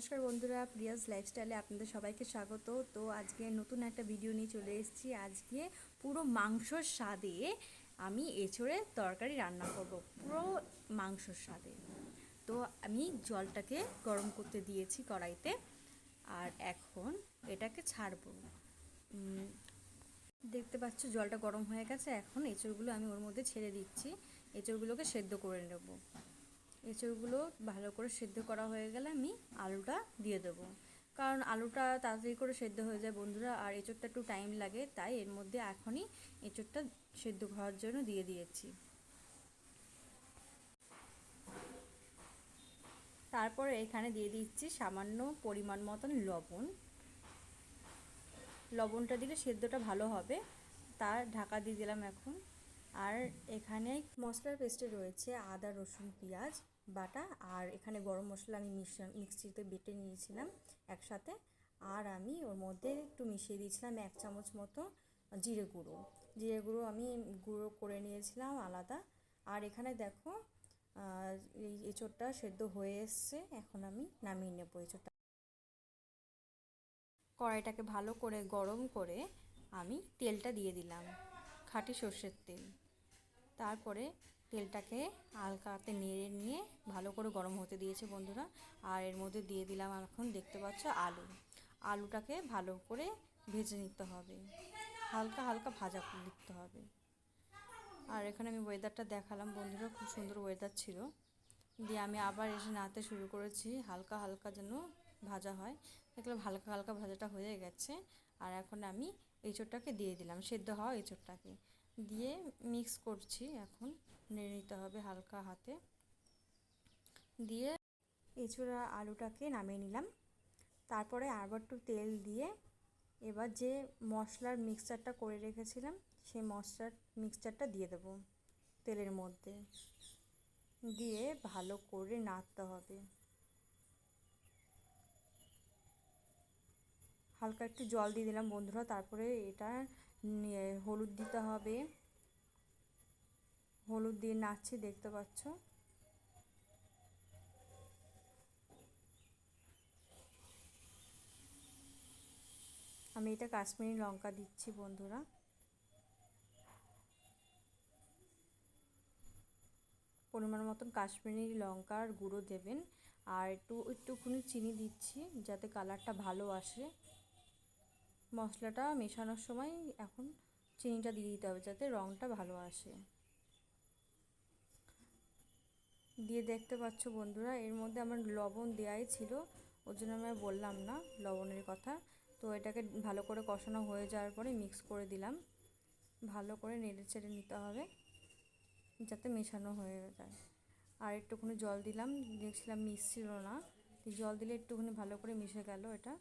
নমস্কার বন্ধুরা, প্রিয়াস লাইফস্টাইলে আপনাদের সবাইকে স্বাগত। তো আজকে নতুন একটা ভিডিও নিয়ে চলে এসেছি। আজকে পুরো মাংসর স্বাদে আমি এঁচোড়ের তরকারি রান্না করব, পুরো মাংসর স্বাদে। তো আমি জলটাকে গরম করতে দিয়েছি কড়াইতে, আর এখন এটাকে ছাড়বো। দেখতে পাচ্ছ জলটা গরম হয়ে গেছে। এখন এঁচোড়গুলো আমি ওর মধ্যে ছেড়ে দিচ্ছি। এঁচোড়গুলোকে সেদ্ধ করে নেব। এঁচোড়গুলো ভালো করে সেদ্ধ করা হয়ে গেলে আমি আলুটা দিয়ে দেবো, কারণ আলুটা তাড়াতাড়ি করে সেদ্ধ হয়ে যায় বন্ধুরা, আর এঁচোড়টা একটু টাইম লাগে, তাই এর মধ্যে এখনই এঁচোড়টা সেদ্ধ হওয়ার জন্য দিয়ে দিয়েছি। তারপরে এখানে দিয়ে দিচ্ছি সামান্য পরিমাণ মতন লবণ। লবণটা দিলে সেদ্ধটা ভালো হবে, তার ঢাকা দিয়ে দিলাম এখন। আর এখানে মশলার পেস্টে রয়েছে আদা, রসুন, পেঁয়াজ বাটা, আর এখানে গরম মশলা আমি মিক্সিতে বেটে নিয়েছিলাম একসাথে। আর আমি ওর মধ্যে একটু মিশিয়ে দিয়েছিলাম 1 চামচ মতো জিরে গুঁড়ো। জিরে গুঁড়ো আমি গুঁড়ো করে নিয়েছিলাম আলাদা। আর এখানে দেখো এই এঁচোড়টা সেদ্ধ হয়ে এসছে, এখন আমি নামিয়ে নেবো এঁচোড়টা। কড়াইটাকে ভালো করে গরম করে আমি তেলটা দিয়ে দিলাম, খাঁটি সর্ষের তেল। তারপরে তেলটাকে হালকাতে নেড়ে নিয়ে ভালো করে গরম হতে দিয়েছে বন্ধুরা। আর এর মধ্যে দিয়ে দিলাম, এখন দেখতে পাচ্ছ আলুটাকে ভালো করে ভেজে নিতে হবে, হালকা হালকা ভাজা করে নিতে হবে। আর এখানে আমি ওয়েদারটা দেখালাম বন্ধুরা, খুব সুন্দর ওয়েদার ছিল। দিয়ে আমি আবার এসে নাড়তে শুরু করেছি, হালকা হালকা যেন ভাজা হয়। দেখলাম হালকা হালকা ভাজাটা হয়ে গেছে। আর এখন আমি এঁচোড়টাকে দিয়ে দিলাম, সেদ্ধ হওয়া এঁচোড়টাকে দিয়ে মিক্স করছি। এখন নেড়ে নিতে হবে হালকা হাতে দিয়ে। এঁচোড়া আলুটাকে নামিয়ে নিলাম। তারপরে আবার একটু তেল দিয়ে এবার যে মশলার মিক্সচারটা করে রেখেছিলাম সেই মশলার মিক্সচারটা দিয়ে দেবো তেলের মধ্যে, দিয়ে ভালো করে নাড়তে হবে। হালকা একটু জল দিয়ে দিলাম বন্ধুরা। তারপরে এটা হলুদ দিতে হবে, হলুদ দিয়ে নাড়ছি, দেখতে পাচ্ছ। আমি এটা কাশ্মীরি লঙ্কা দিচ্ছি বন্ধুরা। পরিমাণ মতন কাশ্মীরি লঙ্কার গুঁড়ো দেবেন। আর একটুখানি চিনি দিচ্ছি যাতে কালারটা ভালো আসে। মশলাটা মেশানোর সময় এখন চিনিটা দিয়ে দিতে হবে যাতে রঙটা ভালো আসে। দিয়ে দেখতে পাচ্ছ বন্ধুরা, এর মধ্যে আমার লবণ দেওয়াই ছিল, ওর জন্য আমি বললাম না লবণের কথা। তো এটাকে ভালো করে কষানো হয়ে যাওয়ার পরে মিক্স করে দিলাম। ভালো করে নেড়ে চেড়ে নিতে হবে যাতে মেশানো হয়ে যায়। আর একটুখানি জল দিলাম, দেখছিলাম মিশছিল না, জল দিলে একটুখানি ভালো করে মিশে গেল এটা।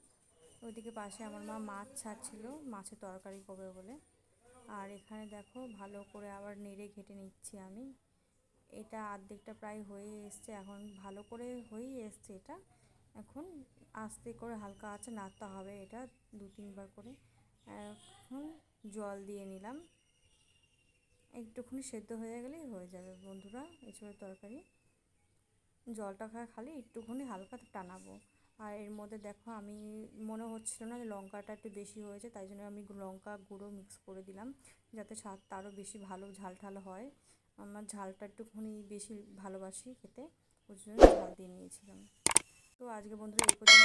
ওইদিকে পাশে আমার মা মাছ ছাড়ছিল, মাছের তরকারি করবে বলে। আর এখানে দেখো ভালো করে আবার নেড়ে ঘেটে নিচ্ছি আমি। এটা অর্ধেকটা প্রায় হয়ে এসছে, এখন ভালো করে হয়েই এসছে এটা। এখন আস্তে করে হালকা আঁচে নাড়তে হবে এটা 2-3 বার করে। এখন জল দিয়ে নিলাম, একটুখানি সেদ্ধ হয়ে গেলেই হয়ে যাবে বন্ধুরা এঁচোড়ের তরকারি। জলটা খালি একটুখানি হালকা টানাবো। আর এর মধ্যে দেখো আমি মনে হচ্ছিল না যে লঙ্কাটা একটু বেশি হয়েছে, তাই জন্য আমি লঙ্কা গুঁড়ো মিক্স করে দিলাম যাতে স্বাদটা আরও বেশি ভালো ঝাল ঝাল হয়। আমার ঝালটা একটুখানি বেশি ভালোবাসি খেতে, ওই জন্য ঝাল দিয়ে নিয়েছিলাম। তো আজকে বন্ধুরা এই পর্যন্ত।